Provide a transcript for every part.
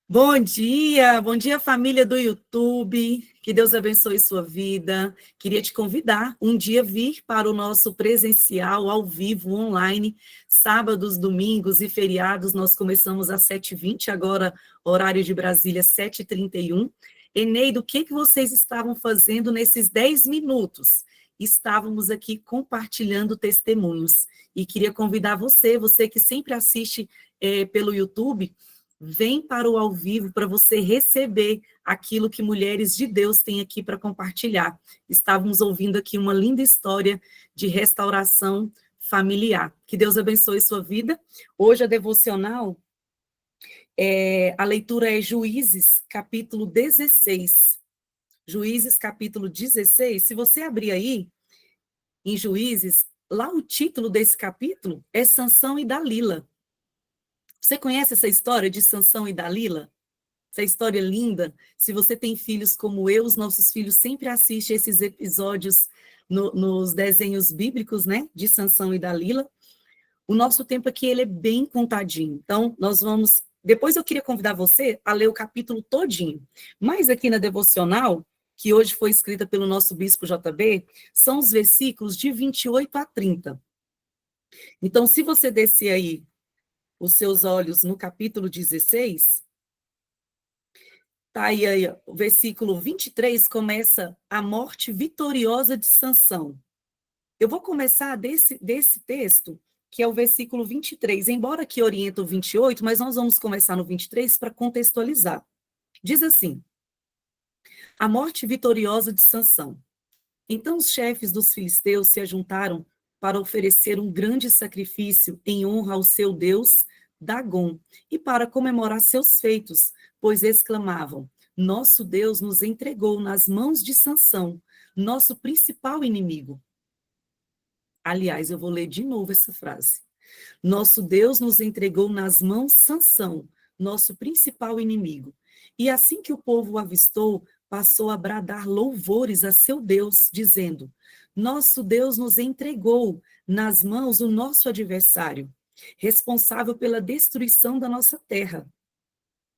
Bom dia família do YouTube, que Deus abençoe sua vida. Queria te convidar um dia vir para o nosso presencial, ao vivo, online, sábados, domingos e feriados. Nós começamos às 7h20, agora horário de Brasília, 7h31. Eneida, o que vocês estavam fazendo nesses 10 minutos? Estávamos aqui compartilhando testemunhos e queria convidar você que sempre assiste pelo YouTube, vem para o ao vivo para você receber aquilo que mulheres de Deus têm aqui para compartilhar. Estávamos ouvindo aqui uma linda história de restauração familiar. Que Deus abençoe sua vida. Hoje a devocional, a leitura é Juízes, capítulo 16. Juízes, capítulo 16. Se você abrir aí, em Juízes, lá o título desse capítulo é Sansão e Dalila. Você conhece essa história de Sansão e Dalila? Essa história linda. Se você tem filhos como eu, os nossos filhos sempre assistem esses episódios nos desenhos bíblicos, né? De Sansão e Dalila. O nosso tempo aqui, ele é bem contadinho. Então, nós vamos... Depois eu queria convidar você a ler o capítulo todinho. Mas aqui na devocional, que hoje foi escrita pelo nosso bispo JB, são os versículos de 28 a 30. Então, se você descer aí os seus olhos no capítulo 16, tá aí, o versículo 23 começa a morte vitoriosa de Sansão. Eu vou começar desse texto, que é o versículo 23, embora que orienta o 28, mas nós vamos começar no 23 para contextualizar. Diz assim: a morte vitoriosa de Sansão. Então os chefes dos filisteus se ajuntaram para oferecer um grande sacrifício em honra ao seu deus Dagom e para comemorar seus feitos, pois exclamavam: nosso Deus nos entregou nas mãos de Sansão, nosso principal inimigo. Aliás, eu vou ler de novo essa frase. Nosso Deus nos entregou nas mãos Sansão, nosso principal inimigo. E assim que o povo o avistou, passou a bradar louvores a seu Deus, dizendo: nosso Deus nos entregou nas mãos o nosso adversário, responsável pela destruição da nossa terra.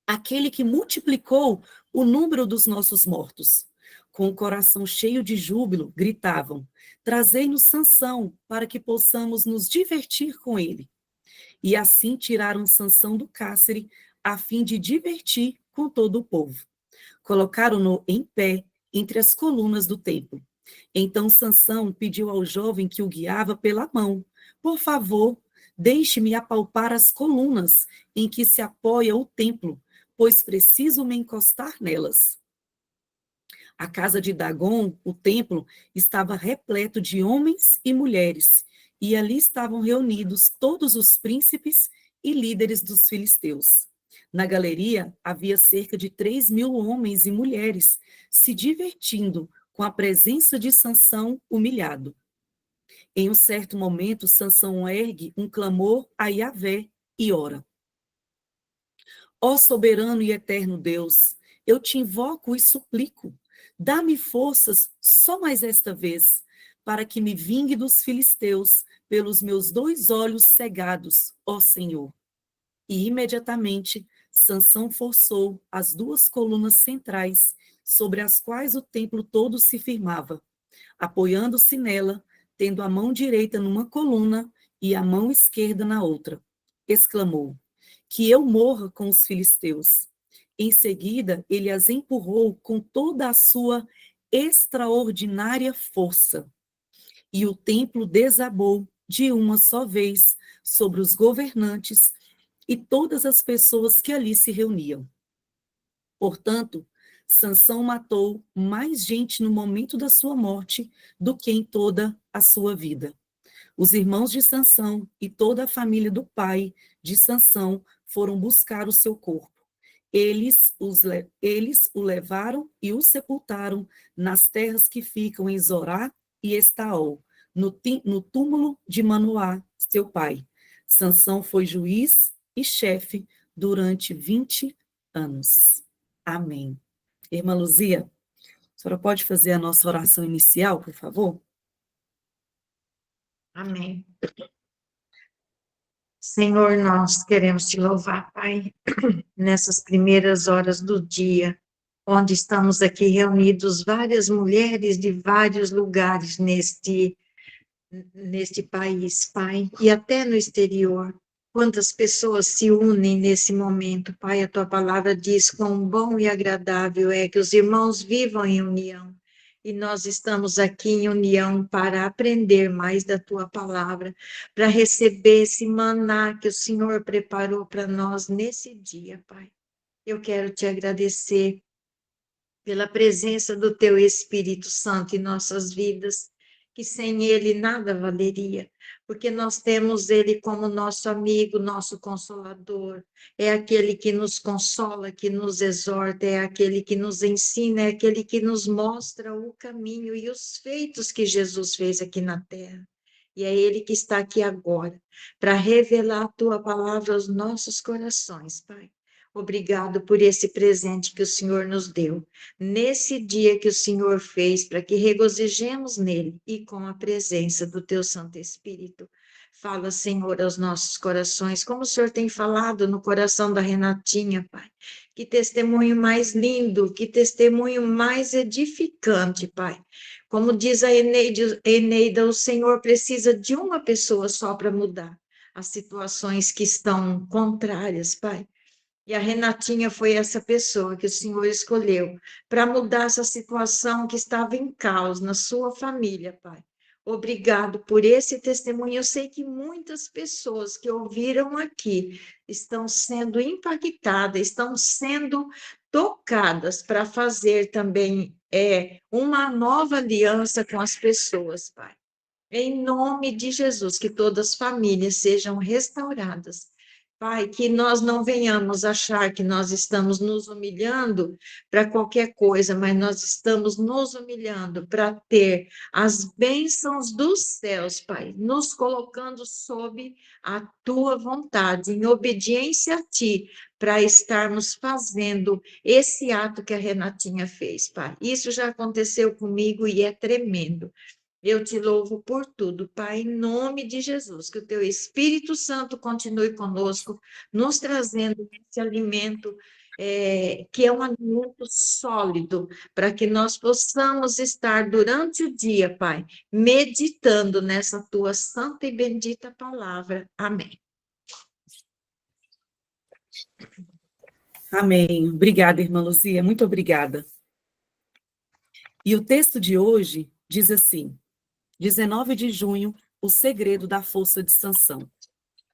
Aquele que multiplicou o número dos nossos mortos. Com o coração cheio de júbilo, gritavam: trazei-nos Sansão, para que possamos nos divertir com ele. E assim tiraram Sansão do cárcere, a fim de divertir com todo o povo. Colocaram-no em pé entre as colunas do templo. Então Sansão pediu ao jovem que o guiava pela mão: por favor, deixe-me apalpar as colunas em que se apoia o templo, pois preciso me encostar nelas. A casa de Dagom, o templo, estava repleto de homens e mulheres, e ali estavam reunidos todos os príncipes e líderes dos filisteus. Na galeria havia cerca de 3.000 homens e mulheres se divertindo com a presença de Sansão humilhado. Em um certo momento, Sansão ergue um clamor a Yahvé e ora: ó soberano e eterno Deus, eu te invoco e suplico, dá-me forças só mais esta vez, para que me vingue dos filisteus pelos meus 2 olhos cegados, ó Senhor. E imediatamente Sansão forçou as 2 colunas centrais, sobre as quais o templo todo se firmava, apoiando-se nela, tendo a mão direita numa coluna e a mão esquerda na outra. Exclamou: que eu morra com os filisteus. Em seguida, ele as empurrou com toda a sua extraordinária força. E o templo desabou de uma só vez sobre os governantes e todas as pessoas que ali se reuniam. Portanto, Sansão matou mais gente no momento da sua morte do que em toda a sua vida. Os irmãos de Sansão e toda a família do pai de Sansão foram buscar o seu corpo. Eles o levaram e o sepultaram nas terras que ficam em Zorá e Estaol, no túmulo de Manoá, seu pai. Sansão foi juiz e chefe durante 20 anos. Amém. Irmã Luzia, a senhora pode fazer a nossa oração inicial, por favor? Amém. Senhor, nós queremos te louvar, Pai, nessas primeiras horas do dia, onde estamos aqui reunidos, várias mulheres de vários lugares neste país, Pai, e até no exterior. Quantas pessoas se unem nesse momento, Pai, a tua palavra diz quão bom e agradável é que os irmãos vivam em união. E nós estamos aqui em união para aprender mais da tua palavra, para receber esse maná que o Senhor preparou para nós nesse dia, Pai. Eu quero te agradecer pela presença do teu Espírito Santo em nossas vidas, que sem ele nada valeria, porque nós temos ele como nosso amigo, nosso consolador, é aquele que nos consola, que nos exorta, é aquele que nos ensina, é aquele que nos mostra o caminho e os feitos que Jesus fez aqui na terra. E é ele que está aqui agora, para revelar a tua palavra aos nossos corações, Pai. Obrigado por esse presente que o Senhor nos deu nesse dia que o Senhor fez, para que regozijemos nele e com a presença do teu Santo Espírito. Fala, Senhor, aos nossos corações, como o Senhor tem falado no coração da Renatinha, Pai. Que testemunho mais lindo, que testemunho mais edificante, Pai. Como diz a Eneida, o Senhor precisa de uma pessoa só para mudar as situações que estão contrárias, Pai. E a Renatinha foi essa pessoa que o Senhor escolheu para mudar essa situação que estava em caos na sua família, Pai. Obrigado por esse testemunho. Eu sei que muitas pessoas que ouviram aqui estão sendo impactadas, estão sendo tocadas para fazer também uma nova aliança com as pessoas, Pai. Em nome de Jesus, que todas as famílias sejam restauradas. Pai, que nós não venhamos achar que nós estamos nos humilhando para qualquer coisa, mas nós estamos nos humilhando para ter as bênçãos dos céus, Pai, nos colocando sob a tua vontade, em obediência a ti, para estarmos fazendo esse ato que a Renatinha fez, Pai. Isso já aconteceu comigo e é tremendo. Eu te louvo por tudo, Pai, em nome de Jesus, que o teu Espírito Santo continue conosco, nos trazendo esse alimento, que é um alimento sólido, para que nós possamos estar durante o dia, Pai, meditando nessa tua santa e bendita palavra. Amém. Amém. Obrigada, irmã Luzia, muito obrigada. E o texto de hoje diz assim: 19 de junho, o segredo da força de Sansão.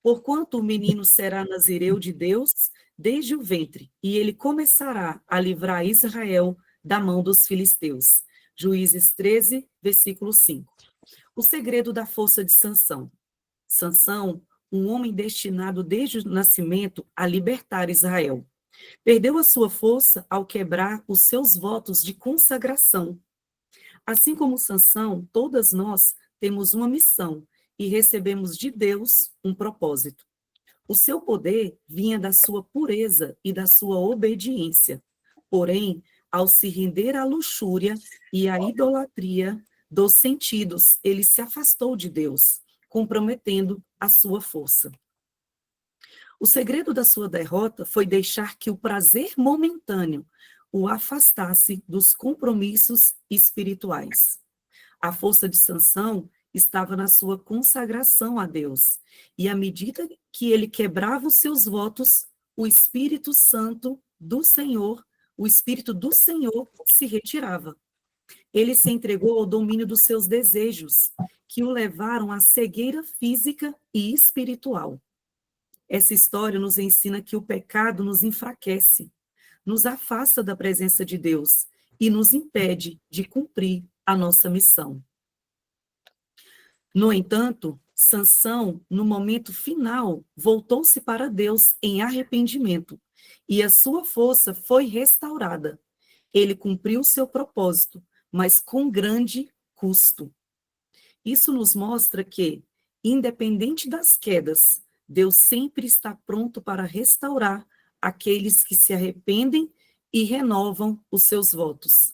Porquanto o menino será nazireu de Deus desde o ventre, e ele começará a livrar Israel da mão dos filisteus. Juízes 13, versículo 5. O segredo da força de Sansão. Sansão, um homem destinado desde o nascimento a libertar Israel. Perdeu a sua força ao quebrar os seus votos de consagração. Assim como Sansão, todas nós temos uma missão e recebemos de Deus um propósito. O seu poder vinha da sua pureza e da sua obediência. Porém, ao se render à luxúria e à idolatria dos sentidos, ele se afastou de Deus, comprometendo a sua força. O segredo da sua derrota foi deixar que o prazer momentâneo o afastasse dos compromissos espirituais. A força de Sansão estava na sua consagração a Deus, e à medida que ele quebrava os seus votos, o Espírito Santo do Senhor, o Espírito do Senhor se retirava. Ele se entregou ao domínio dos seus desejos, que o levaram à cegueira física e espiritual. Essa história nos ensina que o pecado nos enfraquece, nos afasta da presença de Deus e nos impede de cumprir a nossa missão. No entanto, Sansão, no momento final, voltou-se para Deus em arrependimento, e a sua força foi restaurada. Ele cumpriu seu propósito, mas com grande custo. Isso nos mostra que, independente das quedas, Deus sempre está pronto para restaurar aqueles que se arrependem e renovam os seus votos.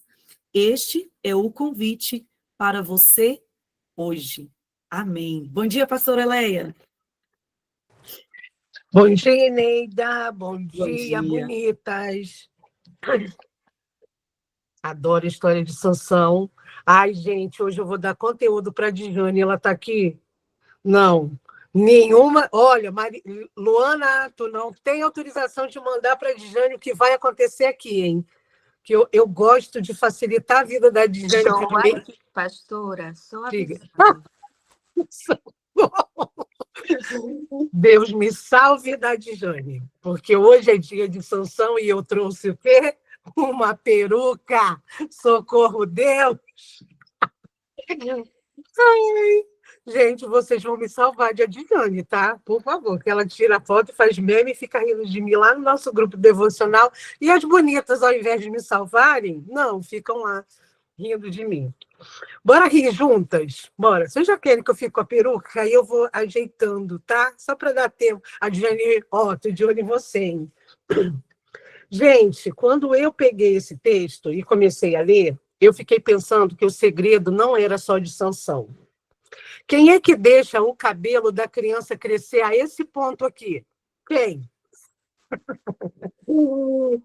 Este é o convite para você hoje. Amém. Bom dia, pastora Leia. Bom dia, Neida. Bom Bom dia, dia. bonitas. Adoro história de Sansão. Ai, gente, hoje eu vou dar conteúdo para a Dijane. Ela está aqui? Não. Nenhuma. Olha, Luana, tu não tem autorização de mandar para a Dijane o que vai acontecer aqui, hein? Que eu gosto de facilitar a vida da Dijane. Estou aqui, pastora, só avisando. Deus me salve da Dijane, porque hoje é dia de Sansão e eu trouxe o quê? Uma peruca. Socorro, Deus! Ai, gente, vocês vão me salvar de Dijane, tá? Por favor, que ela tira foto, faz meme e fica rindo de mim lá no nosso grupo devocional. E as bonitas, ao invés de me salvarem, não, ficam lá rindo de mim. Bora rir juntas? Bora. Vocês já querem que eu fique com a peruca? Aí eu vou ajeitando, tá? Só para dar tempo. A Dijane, ó, tô de olho em você, hein? Gente, quando eu peguei esse texto e comecei a ler, eu fiquei pensando que o segredo não era só de Sansão. Quem é que deixa o cabelo da criança crescer a esse ponto aqui? Quem?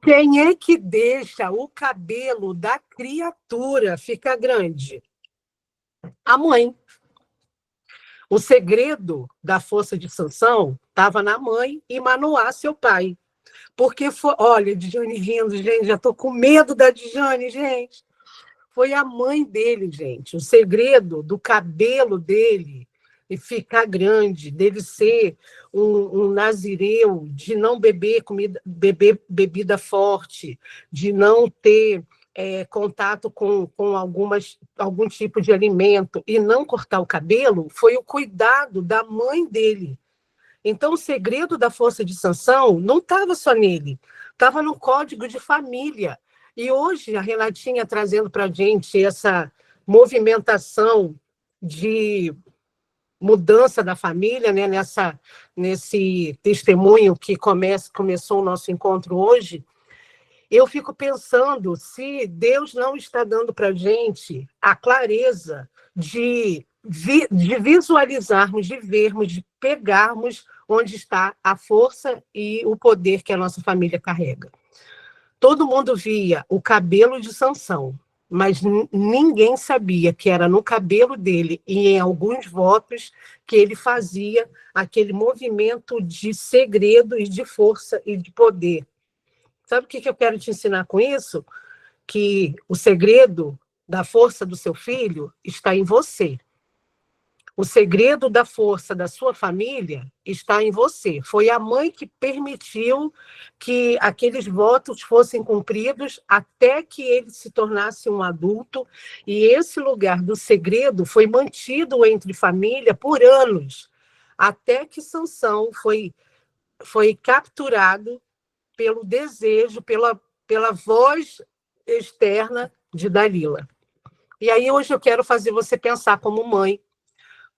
Quem é que deixa o cabelo da criatura ficar grande? A mãe. O segredo da força de Sansão estava na mãe e Manoá, seu pai. Porque foi, olha, Dijane rindo, gente, já estou com medo da Dijane, gente. Foi a mãe dele, gente. O segredo do cabelo dele e ficar grande, dele ser um nazireu, de não beber beber bebida forte, de não ter contato com algum tipo de alimento e não cortar o cabelo, foi o cuidado da mãe dele. Então, o segredo da força de Sansão não estava só nele, estava no código de família. E hoje a Renatinha trazendo para a gente essa movimentação de mudança da família, né? Nesse testemunho que começou o nosso encontro hoje, eu fico pensando se Deus não está dando para a gente a clareza de visualizarmos, de vermos, de pegarmos onde está a força e o poder que a nossa família carrega. Todo mundo via o cabelo de Sansão, mas ninguém sabia que era no cabelo dele e em alguns votos que ele fazia aquele movimento de segredo e de força e de poder. Sabe o que eu quero te ensinar com isso? Que o segredo da força do seu filho está em você. O segredo da força da sua família está em você. Foi a mãe que permitiu que aqueles votos fossem cumpridos até que ele se tornasse um adulto. E esse lugar do segredo foi mantido entre família por anos, até que Sansão foi capturado pelo desejo, pela voz externa de Dalila. E aí hoje eu quero fazer você pensar como mãe,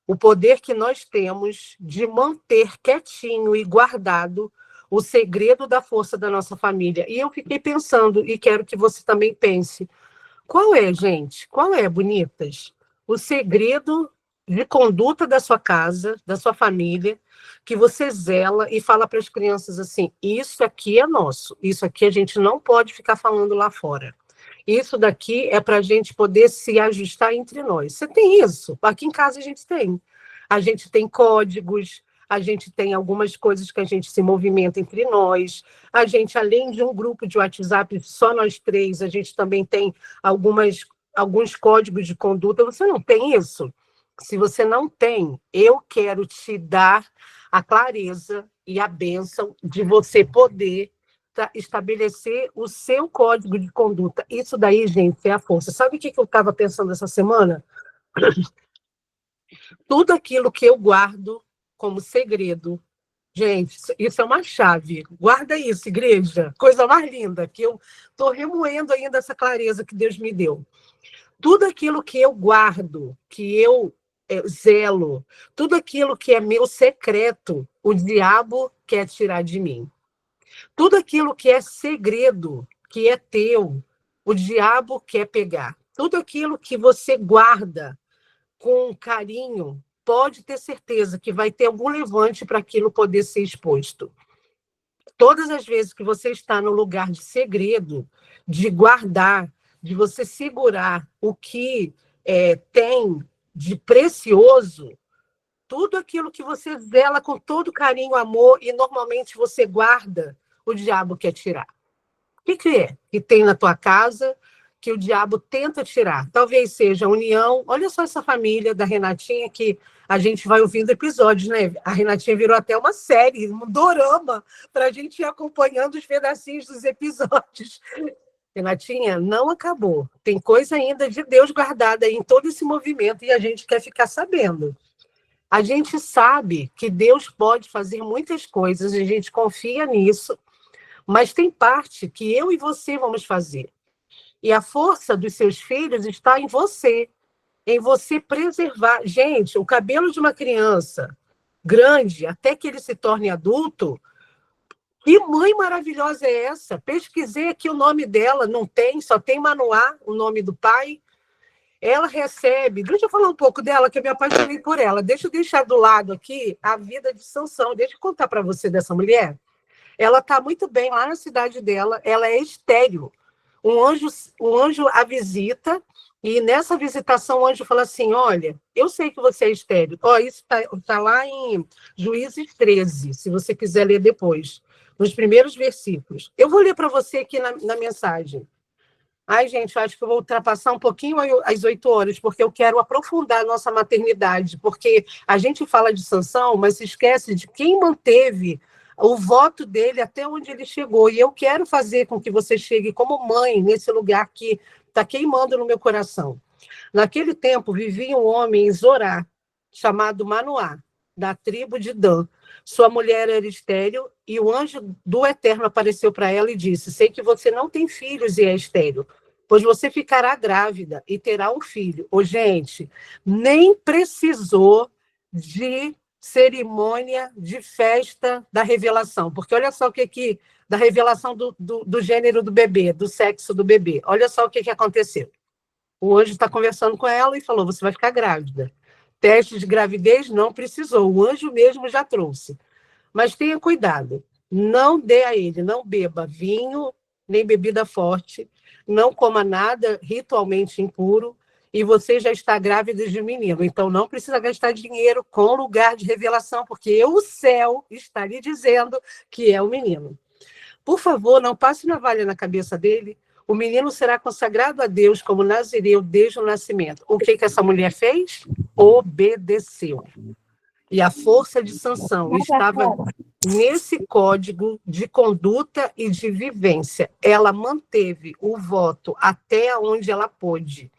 o poder que nós temos de manter quietinho e guardado o segredo da força da nossa família. E eu fiquei pensando, e quero que você também pense, qual é, gente? Qual é, bonitas? O segredo de conduta da sua casa, da sua família, que você zela e fala para as crianças assim, isso aqui é nosso, isso aqui a gente não pode ficar falando lá fora. Isso daqui é para a gente poder se ajustar entre nós. Você tem isso? Aqui em casa a gente tem. A gente tem códigos, a gente tem algumas coisas que a gente se movimenta entre nós. A gente, além de um grupo de WhatsApp, só nós três, a gente também tem alguns códigos de conduta. Você não tem isso? Se você não tem, eu quero te dar a clareza e a bênção de você poder estabelecer o seu código de conduta. Isso daí, gente, é a força. Sabe o que eu estava pensando essa semana? Tudo aquilo que eu guardo como segredo. Gente, isso é uma chave. Guarda isso, igreja. Coisa mais linda, que eu estou remoendo ainda essa clareza que Deus me deu. Tudo aquilo que eu guardo, que eu zelo, tudo aquilo que é meu secreto, o diabo quer tirar de mim. Tudo aquilo que é segredo, que é teu, o diabo quer pegar. Tudo aquilo que você guarda com carinho, pode ter certeza que vai ter algum levante para aquilo poder ser exposto. Todas as vezes que você está no lugar de segredo, de guardar, de você segurar o que tem de precioso, tudo aquilo que você zela com todo carinho, amor, e normalmente você guarda, o diabo quer tirar. O que é que tem na tua casa que o diabo tenta tirar? Talvez seja a união. Olha só essa família da Renatinha, que a gente vai ouvindo episódios, né? A Renatinha virou até uma série, um dorama, para a gente ir acompanhando os pedacinhos dos episódios. Renatinha, não acabou. Tem coisa ainda de Deus guardada em todo esse movimento e a gente quer ficar sabendo. A gente sabe que Deus pode fazer muitas coisas, a gente confia nisso, mas tem parte que eu e você vamos fazer. E a força dos seus filhos está em você preservar. Gente, o cabelo de uma criança grande, até que ele se torne adulto, que mãe maravilhosa é essa? Pesquisei aqui o nome dela, não tem, só tem Manoá, o nome do pai. Ela recebe, deixa eu falar um pouco dela, que eu me apaixonei por ela. Deixa eu deixar do lado aqui a vida de Sansão. Deixa eu contar para você dessa mulher. Ela está muito bem lá na cidade dela, ela é estéril. Um anjo a visita, e nessa visitação o anjo fala assim, olha, eu sei que você é estéril. Isso tá lá em Juízes 13, se você quiser ler depois, nos primeiros versículos. Eu vou ler para você aqui na mensagem. Ai, gente, eu acho que eu vou ultrapassar um pouquinho as 8 horas, porque eu quero aprofundar a nossa maternidade, porque a gente fala de Sansão, mas se esquece de quem manteve o voto dele até onde ele chegou. E eu quero fazer com que você chegue como mãe nesse lugar que está queimando no meu coração. Naquele tempo, vivia um homem em Zorá, chamado Manoá, da tribo de Dan. Sua mulher era estéril, e o anjo do Eterno apareceu para ela e disse, sei que você não tem filhos e é estéril, pois você ficará grávida e terá um filho. Gente, nem precisou de cerimônia de festa da revelação, porque olha só o que da revelação do gênero do bebê, do sexo do bebê. Olha só o que aconteceu. O anjo está conversando com ela e falou, você vai ficar grávida. Teste de gravidez não precisou, o anjo mesmo já trouxe. Mas tenha cuidado, não dê a ele, não beba vinho, nem bebida forte, não coma nada ritualmente impuro, e você já está grávida de um menino. Então, não precisa gastar dinheiro com lugar de revelação, porque o céu está lhe dizendo que é o menino. Por favor, não passe navalha na cabeça dele. O menino será consagrado a Deus como nazireu desde o nascimento. O que essa mulher fez? Obedeceu. E a força de Sansão estava nesse código de conduta e de vivência. Ela manteve o voto até onde ela pôde.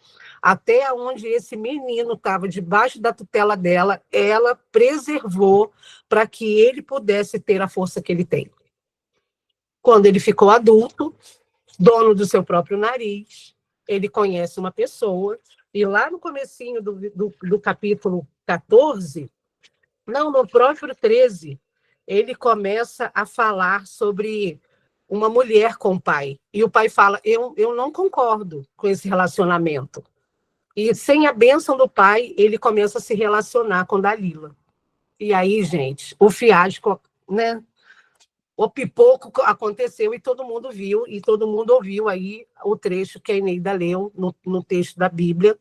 Até onde esse menino estava debaixo da tutela dela, ela preservou para que ele pudesse ter a força que ele tem. Quando ele ficou adulto, dono do seu próprio nariz, ele conhece uma pessoa, e lá no comecinho do capítulo 14, não, no próprio 13, ele começa a falar sobre uma mulher com o pai. E o pai fala, eu não concordo com esse relacionamento. E sem a bênção do pai, ele começa a se relacionar com Dalila. E aí, gente, o fiasco, né? O pipoco aconteceu e todo mundo viu, e todo mundo ouviu aí o trecho que a Eneida leu no texto da Bíblia,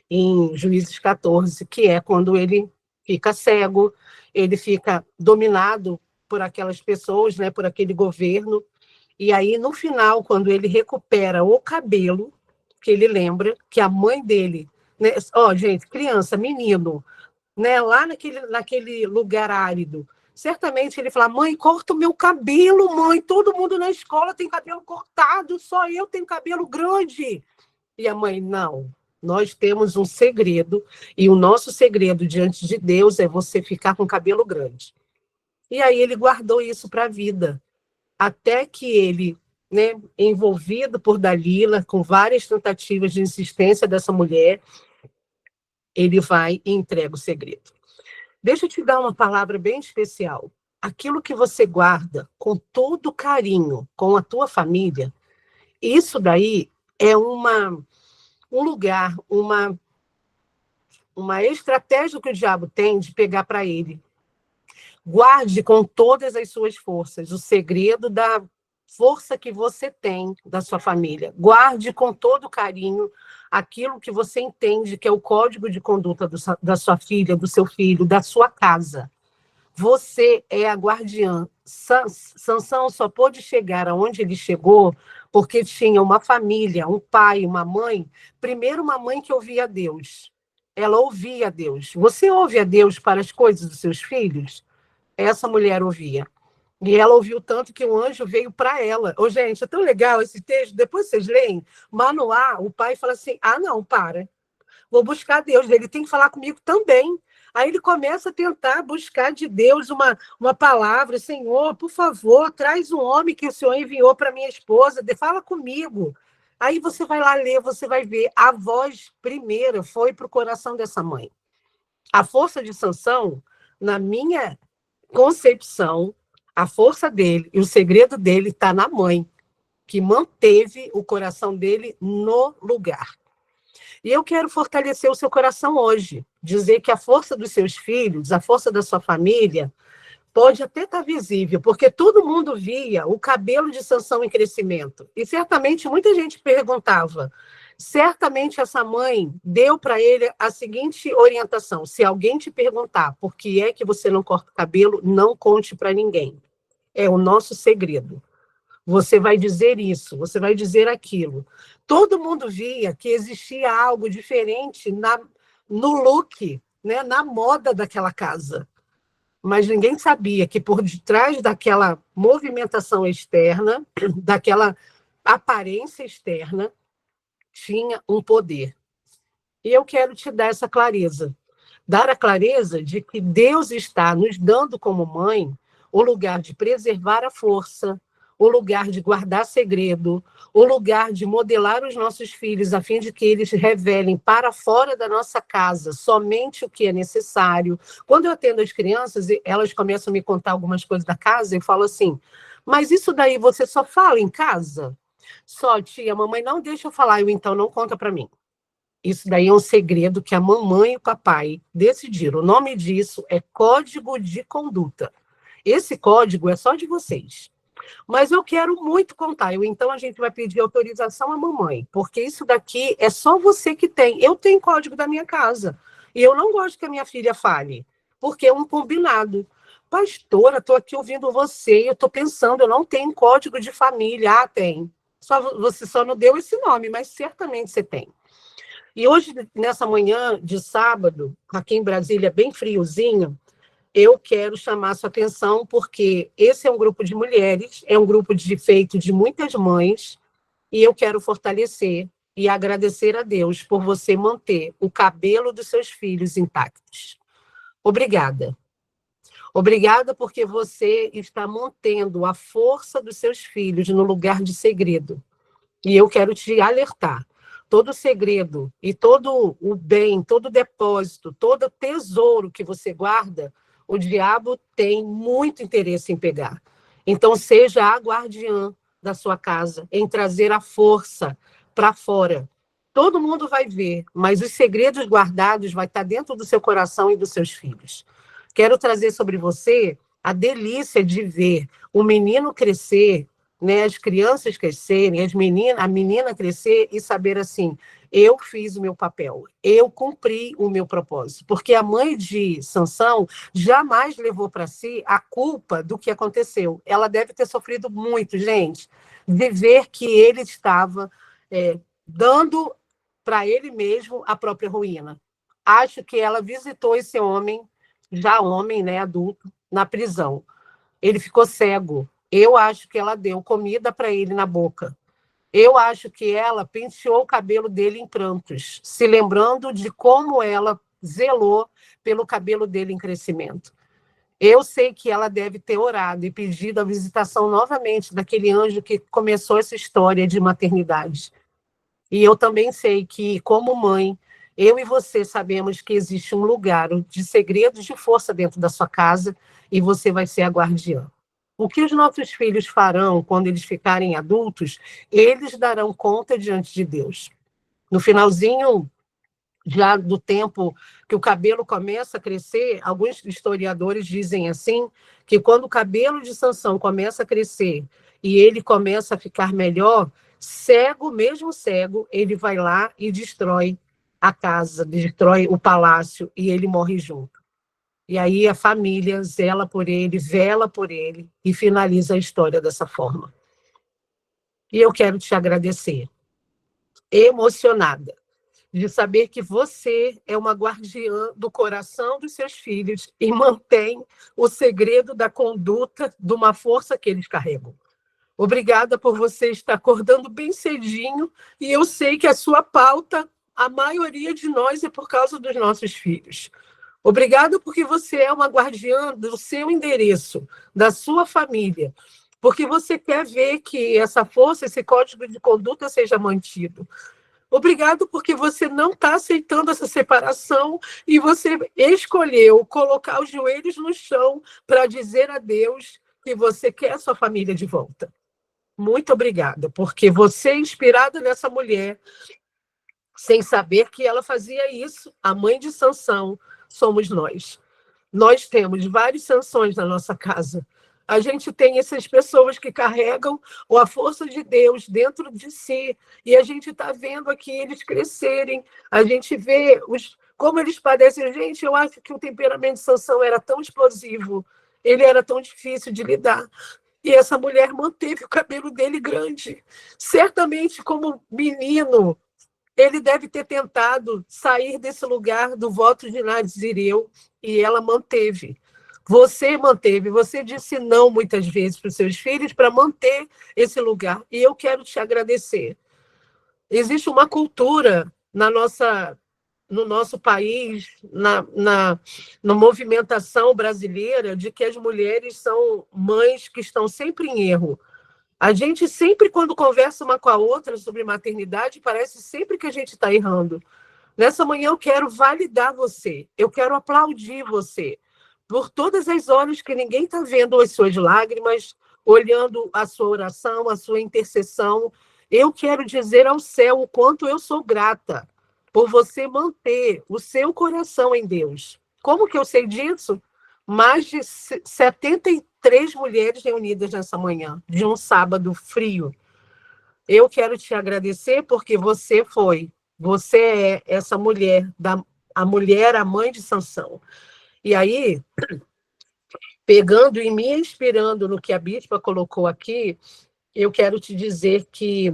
em Juízes 14, que é quando ele fica cego, ele fica dominado por aquelas pessoas, né, por aquele governo, e aí, no final, quando ele recupera o cabelo, que ele lembra que a mãe dele, né, gente, criança, menino, né, lá naquele lugar árido, certamente ele fala, mãe, corta o meu cabelo, mãe, todo mundo na escola tem cabelo cortado, só eu tenho cabelo grande. E a mãe, não, nós temos um segredo, e o nosso segredo diante de Deus é você ficar com cabelo grande. E aí ele guardou isso para a vida, até que ele, né, envolvido por Dalila, com várias tentativas de insistência dessa mulher, ele vai e entrega o segredo. Deixa eu te dar uma palavra bem especial. Aquilo que você guarda com todo carinho com a tua família, isso daí é um lugar, uma estratégia que o diabo tem de pegar para ele. Guarde com todas as suas forças o segredo da força que você tem da sua família. Guarde com todo carinho aquilo que você entende que é o código de conduta da sua filha, do seu filho, da sua casa. Você é a guardiã. Sansão só pôde chegar aonde ele chegou porque tinha uma família, um pai, uma mãe. Primeiro, uma mãe que ouvia a Deus. Ela ouvia a Deus. Você ouve a Deus para as coisas dos seus filhos? Essa mulher ouvia. E ela ouviu tanto que o anjo veio para ela. Ô, gente, é tão legal esse texto. Depois vocês leem. Manoá, o pai fala assim, não, para. Vou buscar Deus. Ele tem que falar comigo também. Aí ele começa a tentar buscar de Deus uma palavra. Senhor, por favor, traz um homem que o Senhor enviou para minha esposa. Fala comigo. Aí você vai lá ler, você vai ver. A voz primeira foi para o coração dessa mãe. A força de Sansão, na minha concepção, a força dele e o segredo dele está na mãe, que manteve o coração dele no lugar. E eu quero fortalecer o seu coração hoje, dizer que a força dos seus filhos, a força da sua família, pode até estar visível, porque todo mundo via o cabelo de Sansão em crescimento. E certamente muita gente perguntava, certamente essa mãe deu para ele a seguinte orientação, se alguém te perguntar por que é que você não corta o cabelo, não conte para ninguém. É o nosso segredo. Você vai dizer isso, você vai dizer aquilo. Todo mundo via que existia algo diferente no look, né, na moda daquela casa. Mas ninguém sabia que por detrás daquela movimentação externa, daquela aparência externa, tinha um poder. E eu quero te dar essa clareza. Dar a clareza de que Deus está nos dando como mãe o lugar de preservar a força, o lugar de guardar segredo, o lugar de modelar os nossos filhos a fim de que eles revelem para fora da nossa casa somente o que é necessário. Quando eu atendo as crianças, elas começam a me contar algumas coisas da casa, eu falo assim, mas isso daí você só fala em casa? Só, tia, a mamãe não deixa eu falar, então não conta para mim. Isso daí é um segredo que a mamãe e o papai decidiram. O nome disso é código de conduta. Esse código é só de vocês. Mas eu quero muito contar. Então a gente vai pedir autorização à mamãe, porque isso daqui é só você que tem. Eu tenho código da minha casa. E eu não gosto que a minha filha fale, porque é um combinado. Pastora, estou aqui ouvindo você, eu estou pensando, eu não tenho código de família. Tem. Você só não deu esse nome, mas certamente você tem. E hoje, nessa manhã de sábado, aqui em Brasília, bem friozinho, eu quero chamar sua atenção, porque esse é um grupo de mulheres, é um grupo feito de muitas mães, e eu quero fortalecer e agradecer a Deus por você manter o cabelo dos seus filhos intactos. Obrigada. Obrigada porque você está mantendo a força dos seus filhos no lugar de segredo. E eu quero te alertar. Todo segredo e todo o bem, todo depósito, todo tesouro que você guarda, o diabo tem muito interesse em pegar. Então, seja a guardiã da sua casa, em trazer a força para fora. Todo mundo vai ver, mas os segredos guardados vai estar dentro do seu coração e dos seus filhos. Quero trazer sobre você a delícia de ver o menino crescer, né, as crianças crescerem, a menina crescer e saber assim, eu fiz o meu papel, eu cumpri o meu propósito. Porque a mãe de Sansão jamais levou para si a culpa do que aconteceu. Ela deve ter sofrido muito, gente, de ver que ele estava dando para ele mesmo a própria ruína. Acho que ela visitou esse homem, já homem, né, adulto, na prisão. Ele ficou cego. Eu acho que ela deu comida para ele na boca. Eu acho que ela penteou o cabelo dele em prantos, se lembrando de como ela zelou pelo cabelo dele em crescimento. Eu sei que ela deve ter orado e pedido a visitação novamente daquele anjo que começou essa história de maternidade. E eu também sei que, como mãe, eu e você sabemos que existe um lugar de segredos de força dentro da sua casa e você vai ser a guardiã. O que os nossos filhos farão quando eles ficarem adultos, eles darão conta diante de Deus. No finalzinho já do tempo que o cabelo começa a crescer, alguns historiadores dizem assim, que quando o cabelo de Sansão começa a crescer e ele começa a ficar melhor, cego, mesmo cego, ele vai lá e destrói a casa, destrói o palácio e ele morre junto. E aí a família zela por ele, vela por ele e finaliza a história dessa forma. E eu quero te agradecer, emocionada, de saber que você é uma guardiã do coração dos seus filhos e mantém o segredo da conduta de uma força que eles carregam. Obrigada por você estar acordando bem cedinho, e eu sei que a sua pauta, a maioria de nós, é por causa dos nossos filhos. Obrigada porque você é uma guardiã do seu endereço, da sua família, porque você quer ver que essa força, esse código de conduta seja mantido. Obrigado porque você não está aceitando essa separação e você escolheu colocar os joelhos no chão para dizer a Deus que você quer a sua família de volta. Muito obrigada, porque você, inspirada nessa mulher, sem saber que ela fazia isso, a mãe de Sansão, somos nós. Nós temos vários Sansões na nossa casa. A gente tem essas pessoas que carregam a força de Deus dentro de si, e a gente está vendo aqui eles crescerem, a gente vê como eles padecem. Gente, eu acho que o temperamento de Sansão era tão explosivo, ele era tão difícil de lidar, e essa mulher manteve o cabelo dele grande. Certamente, como menino, ele deve ter tentado sair desse lugar do voto de Nazireu, e ela manteve. Você manteve, você disse não muitas vezes para os seus filhos para manter esse lugar. E eu quero te agradecer. Existe uma cultura no nosso país, na movimentação brasileira, de que as mulheres são mães que estão sempre em erro. A gente sempre, quando conversa uma com a outra sobre maternidade, parece sempre que a gente está errando. Nessa manhã eu quero validar você, eu quero aplaudir você, por todas as horas que ninguém está vendo as suas lágrimas, olhando a sua oração, a sua intercessão. Eu quero dizer ao céu o quanto eu sou grata por você manter o seu coração em Deus. Como que eu sei disso? Mais de 73 mulheres reunidas nessa manhã, de um sábado frio. Eu quero te agradecer porque você é essa mulher, a mãe de Sansão. E aí, pegando e me inspirando no que a bispa colocou aqui, eu quero te dizer que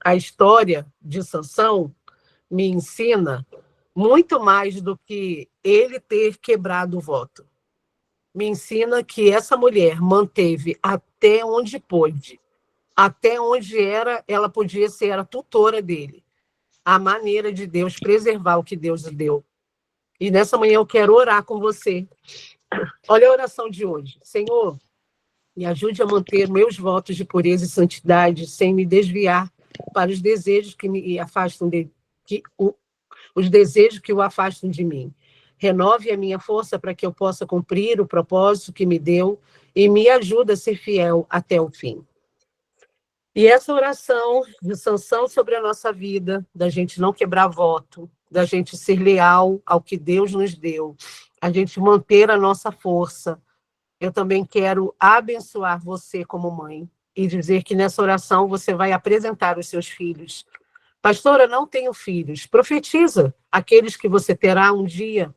a história de Sansão me ensina muito mais do que ele ter quebrado o voto. Me ensina que essa mulher manteve até onde pôde, até onde ela podia ser a tutora dele, a maneira de Deus preservar o que Deus deu. E nessa manhã eu quero orar com você. Olha a oração de hoje. Senhor, me ajude a manter meus votos de pureza e santidade sem me desviar para os desejos que me afastam os desejos que o afastam de mim. Renove a minha força para que eu possa cumprir o propósito que me deu e me ajude a ser fiel até o fim. E essa oração de Sansão sobre a nossa vida, da gente não quebrar voto, da gente ser leal ao que Deus nos deu, a gente manter a nossa força. Eu também quero abençoar você como mãe e dizer que nessa oração você vai apresentar os seus filhos. Pastora, não tenho filhos. Profetiza aqueles que você terá um dia.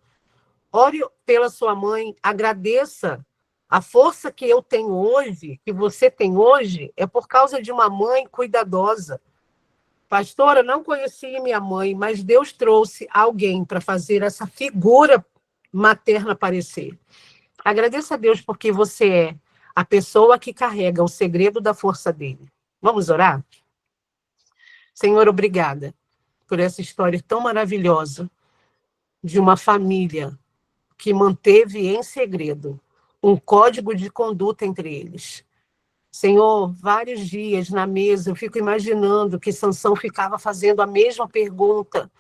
Ore pela sua mãe, agradeça. A força que eu tenho hoje, que você tem hoje, é por causa de uma mãe cuidadosa. Pastora, não conhecia minha mãe, mas Deus trouxe alguém para fazer essa figura materna aparecer. Agradeça a Deus porque você é a pessoa que carrega o segredo da força dele. Vamos orar? Senhor, obrigada por essa história tão maravilhosa de uma família que manteve em segredo um código de conduta entre eles. Senhor, vários dias na mesa, eu fico imaginando que Sansão ficava fazendo a mesma pergunta.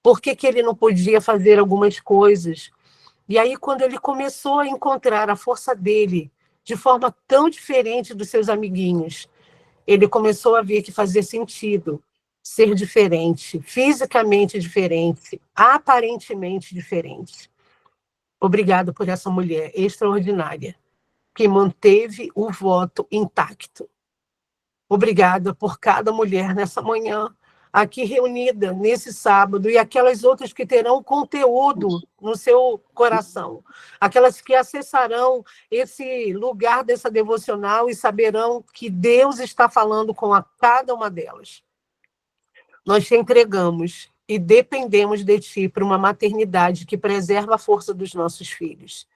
Por que ele não podia fazer algumas coisas? E aí, quando ele começou a encontrar a força dele de forma tão diferente dos seus amiguinhos, ele começou a ver que fazia sentido ser diferente, fisicamente diferente, aparentemente diferente. Obrigado por essa mulher extraordinária, que manteve o voto intacto. Obrigada por cada mulher nessa manhã, aqui reunida nesse sábado, e aquelas outras que terão conteúdo no seu coração, aquelas que acessarão esse lugar dessa devocional e saberão que Deus está falando com cada uma delas. Nós te entregamos e dependemos de ti para uma maternidade que preserva a força dos nossos filhos.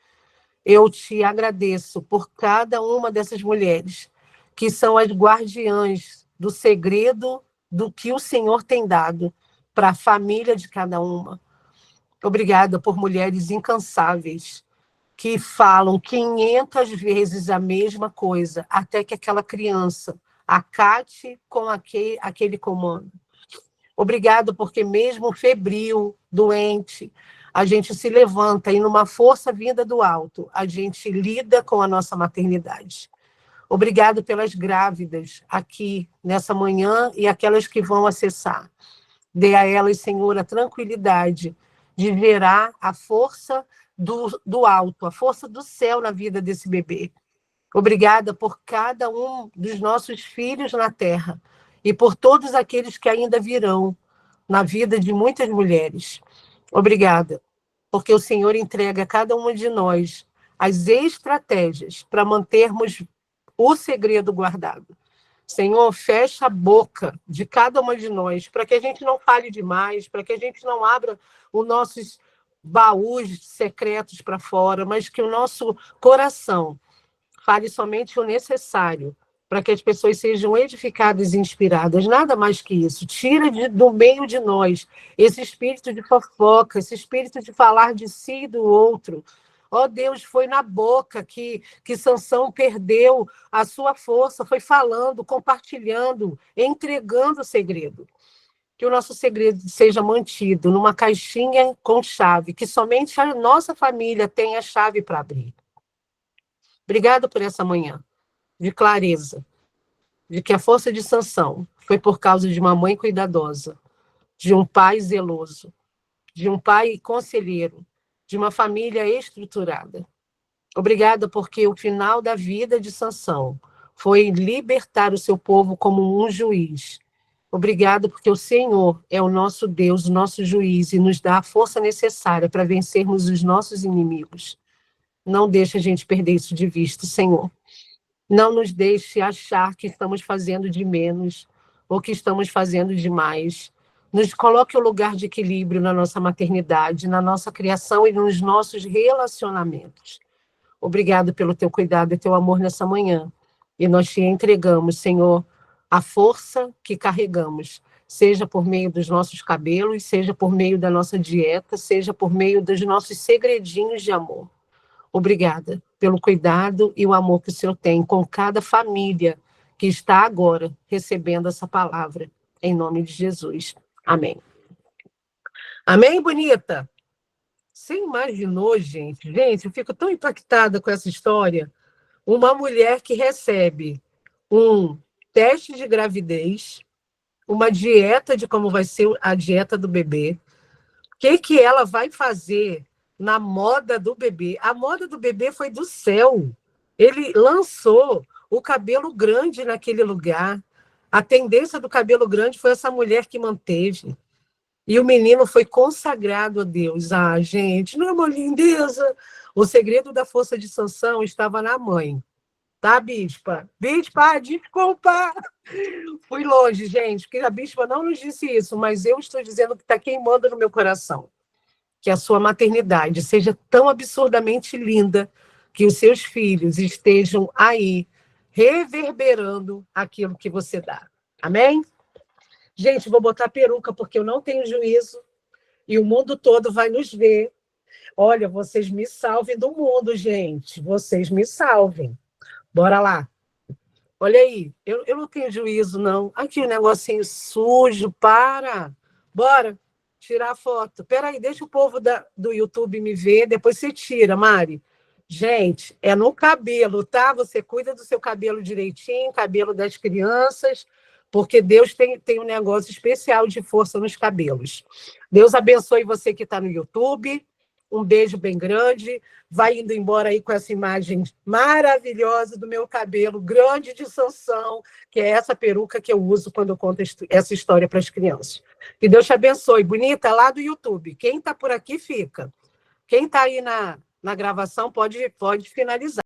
Eu te agradeço por cada uma dessas mulheres que são as guardiãs do segredo do que o Senhor tem dado para a família de cada uma. Obrigada por mulheres incansáveis que falam 500 vezes a mesma coisa até que aquela criança acate com aquele comando. Obrigado porque mesmo febril, doente, a gente se levanta e numa força vinda do alto, a gente lida com a nossa maternidade. Obrigado pelas grávidas aqui nessa manhã e aquelas que vão acessar. Dê a elas, Senhor, a tranquilidade de gerar a força do alto, a força do céu na vida desse bebê. Obrigada por cada um dos nossos filhos na terra e por todos aqueles que ainda virão na vida de muitas mulheres. Obrigada, porque o Senhor entrega a cada uma de nós as estratégias para mantermos o segredo guardado. Senhor, fecha a boca de cada uma de nós, para que a gente não fale demais, para que a gente não abra os nossos baús secretos para fora, mas que o nosso coração fale somente o necessário, para que as pessoas sejam edificadas e inspiradas, nada mais que isso. Tira do meio de nós esse espírito de fofoca, esse espírito de falar de si e do outro. Ó Deus, foi na boca que Sansão perdeu a sua força, foi falando, compartilhando, entregando o segredo. Que o nosso segredo seja mantido numa caixinha com chave, que somente a nossa família tenha chave para abrir. Obrigado por essa manhã de clareza, de que a força de Sansão foi por causa de uma mãe cuidadosa, de um pai zeloso, de um pai conselheiro, de uma família estruturada. Obrigada porque o final da vida de Sansão foi libertar o seu povo como um juiz. Obrigado porque o Senhor é o nosso Deus, o nosso juiz, e nos dá a força necessária para vencermos os nossos inimigos. Não deixe a gente perder isso de vista, Senhor. Não nos deixe achar que estamos fazendo de menos ou que estamos fazendo demais. Nos coloque o lugar de equilíbrio na nossa maternidade, na nossa criação e nos nossos relacionamentos. Obrigado pelo teu cuidado e teu amor nessa manhã. E nós te entregamos, Senhor, a força que carregamos, seja por meio dos nossos cabelos, seja por meio da nossa dieta, seja por meio dos nossos segredinhos de amor. Obrigada pelo cuidado e o amor que o Senhor tem com cada família que está agora recebendo essa palavra, em nome de Jesus. Amém. Amém, bonita? Você imaginou, gente? Gente, eu fico tão impactada com essa história. Uma mulher que recebe um teste de gravidez, uma dieta de como vai ser a dieta do bebê, o que ela vai fazer na moda do bebê. A moda do bebê foi do céu. Ele lançou o cabelo grande naquele lugar. A tendência do cabelo grande foi essa mulher que manteve. E o menino foi consagrado a Deus. Ah, gente, não é uma lindeza? O segredo da força de Sansão estava na mãe. Tá, bispa? Bispa, desculpa! Fui longe, gente, porque a bispa não nos disse isso, mas eu estou dizendo que está queimando no meu coração. Que a sua maternidade seja tão absurdamente linda que os seus filhos estejam aí reverberando aquilo que você dá. Amém? Gente, vou botar peruca porque eu não tenho juízo e o mundo todo vai nos ver. Olha, vocês me salvem do mundo, gente. Vocês me salvem. Bora lá. Olha aí, eu não tenho juízo, não. Aqui um negocinho sujo, para. Bora. Tirar a foto. Peraí, deixa o povo do YouTube me ver, depois você tira, Mari. Gente, é no cabelo, tá? Você cuida do seu cabelo direitinho, cabelo das crianças, porque Deus tem um negócio especial de força nos cabelos. Deus abençoe você que está no YouTube. Um beijo bem grande. Vai indo embora aí com essa imagem maravilhosa do meu cabelo grande de Sansão, que é essa peruca que eu uso quando eu conto essa história para as crianças. Que Deus te abençoe. Bonita, lá do YouTube. Quem está por aqui, fica. Quem está aí na gravação pode finalizar.